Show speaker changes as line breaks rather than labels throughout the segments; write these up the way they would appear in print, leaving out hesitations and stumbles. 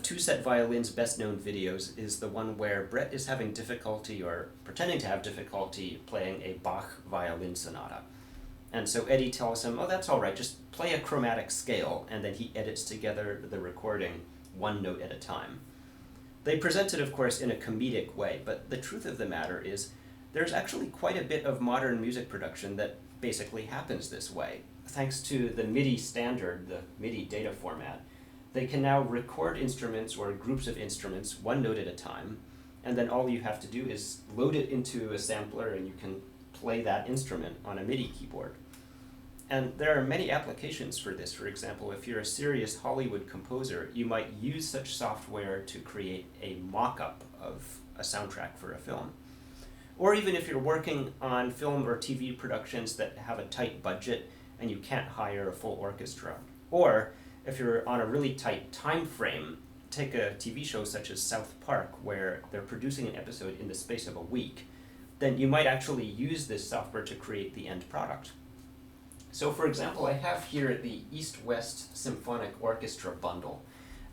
of Two Set Violin's best-known videos is the one where Brett is having difficulty, or pretending to have difficulty, playing a Bach violin sonata. And so Eddie tells him, oh, that's all right, just play a chromatic scale, and then he edits together the recording one note at a time. They present it, of course, in a comedic way, but the truth of the matter is there's actually quite a bit of modern music production that basically happens this way. Thanks to the MIDI standard, the MIDI data format, they can now record instruments or groups of instruments one note at a time, and then all you have to do is load it into a sampler and you can play that instrument on a MIDI keyboard. And there are many applications for this. For example, if you're a serious Hollywood composer, you might use such software to create a mock-up of a soundtrack for a film. Or even if you're working on film or TV productions that have a tight budget and you can't hire a full orchestra. Or if you're on a really tight time frame, take a TV show such as South Park, where they're producing an episode in the space of a week, then you might actually use this software to create the end product. So for example, I have here the East-West Symphonic Orchestra bundle.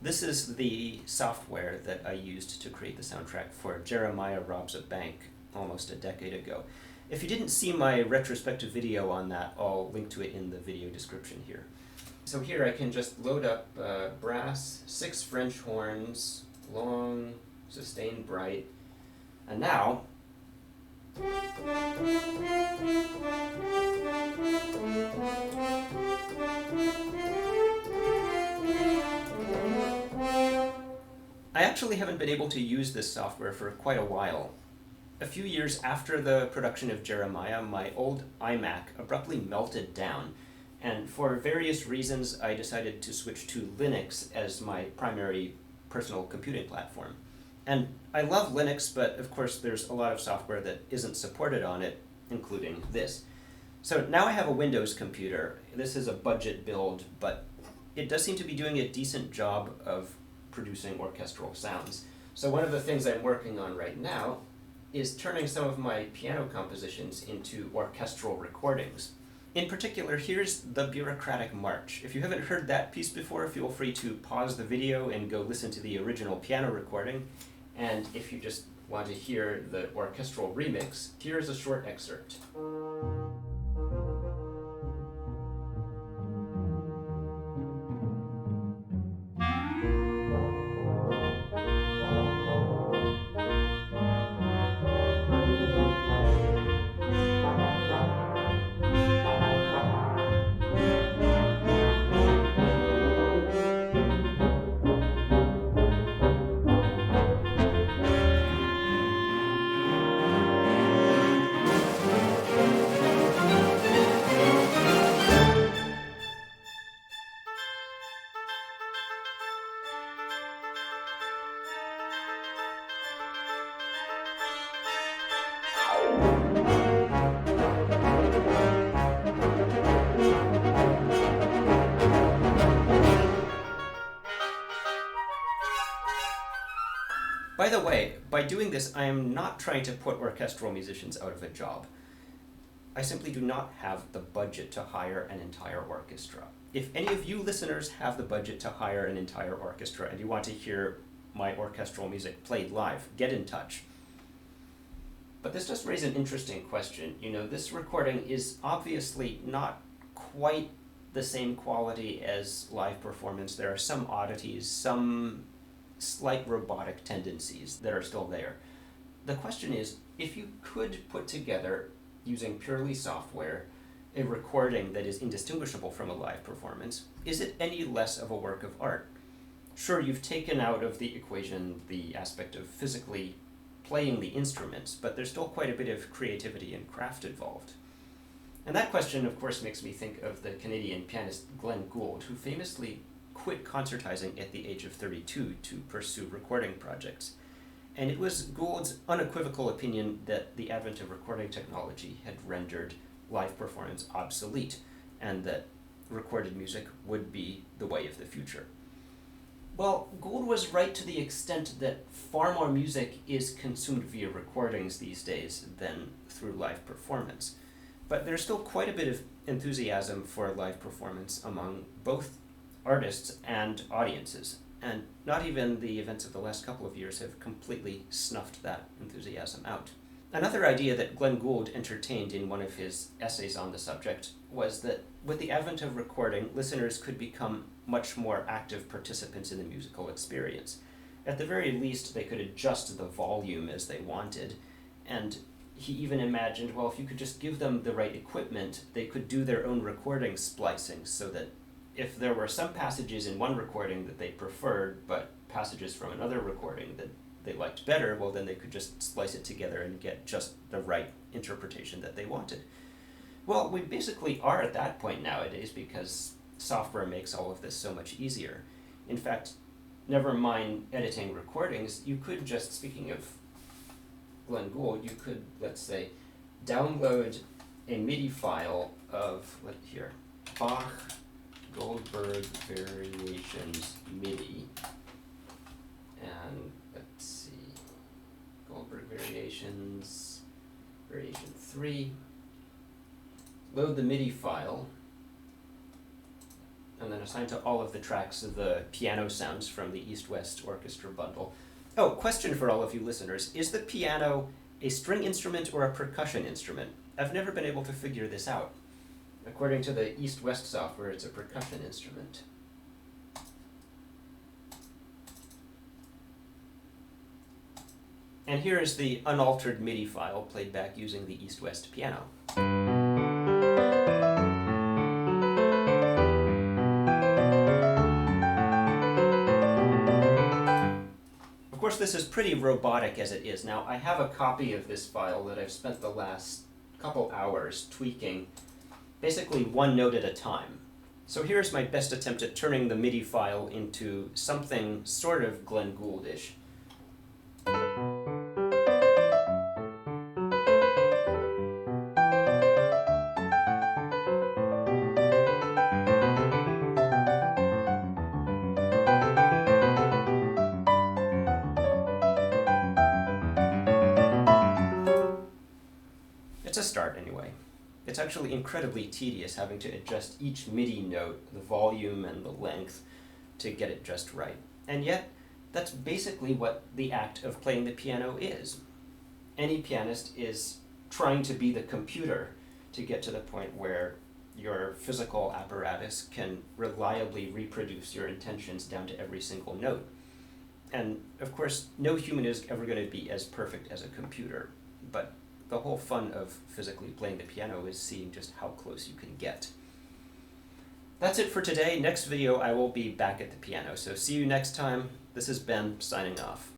This is the software that I used to create the soundtrack for Jeremiah Robs a Bank almost a decade ago. If you didn't see my retrospective video on that, I'll link to it in the video description here. So here I can just load up brass, 6 French horns, long, sustained, bright, and now I actually haven't been able to use this software for quite a while. A few years after the production of Jeremiah, my old iMac abruptly melted down, and for various reasons I decided to switch to Linux as my primary personal computing platform. And I love Linux, but of course there's a lot of software that isn't supported on it, including this. So now I have a Windows computer. This is a budget build, but it does seem to be doing a decent job of producing orchestral sounds. So one of the things I'm working on right now is turning some of my piano compositions into orchestral recordings. In particular, here's the Bureaucratic March. If you haven't heard that piece before, feel free to pause the video and go listen to the original piano recording. And if you just want to hear the orchestral remix, here's a short excerpt. By the way, by doing this, I am not trying to put orchestral musicians out of a job. I simply do not have the budget to hire an entire orchestra. If any of you listeners have the budget to hire an entire orchestra and you want to hear my orchestral music played live, get in touch. But this does raise an interesting question. You know, this recording is obviously not quite the same quality as live performance. There are some oddities, some slight robotic tendencies that are still there. The question is, if you could put together, using purely software, a recording that is indistinguishable from a live performance, is it any less of a work of art? Sure, you've taken out of the equation the aspect of physically playing the instruments, but there's still quite a bit of creativity and craft involved. And that question, of course, makes me think of the Canadian pianist Glenn Gould, who famously quit concertizing at the age of 32 to pursue recording projects. And it was Gould's unequivocal opinion that the advent of recording technology had rendered live performance obsolete, and that recorded music would be the way of the future. Well, Gould was right to the extent that far more music is consumed via recordings these days than through live performance. But there's still quite a bit of enthusiasm for live performance among both artists and audiences. and not even the events of the last couple of years have completely snuffed that enthusiasm out. Another idea that Glenn Gould entertained in one of his essays on the subject was that with the advent of recording, listeners could become much more active participants in the musical experience. At the very least, they could adjust the volume as they wanted, and he even imagined, well, if you could just give them the right equipment, they could do their own recording splicing, so that if there were some passages in one recording that they preferred, but passages from another recording that they liked better, well, then they could just splice it together and get just the right interpretation that they wanted. Well, we basically are at that point nowadays because software makes all of this so much easier. In fact, never mind editing recordings, you could just, speaking of Glenn Gould, you could, let's say, download a MIDI file of, Bach Goldberg Variations MIDI, and let's see, Goldberg Variations, Variation 3, load the MIDI file, and then assign to all of the tracks of the piano sounds from the East-West Orchestra bundle. Oh, question for all of you listeners, is the piano a string instrument or a percussion instrument? I've never been able to figure this out. According to the East-West software, it's a percussion instrument. And here is the unaltered MIDI file played back using the East-West piano. Of course, this is pretty robotic as it is. Now, I have a copy of this file that I've spent the last couple hours tweaking, basically one note at a time. So here's my best attempt at turning the MIDI file into something sort of Glenn Gould-ish. It's a start anyway. It's actually incredibly tedious having to adjust each MIDI note, the volume and the length, to get it just right. And yet, that's basically what the act of playing the piano is. Any pianist is trying to be the computer to get to the point where your physical apparatus can reliably reproduce your intentions down to every single note. And of course, no human is ever going to be as perfect as a computer, but the whole fun of physically playing the piano is seeing just how close you can get. That's it for today. Next video I will be back at the piano, so see you next time. This is Ben, signing off.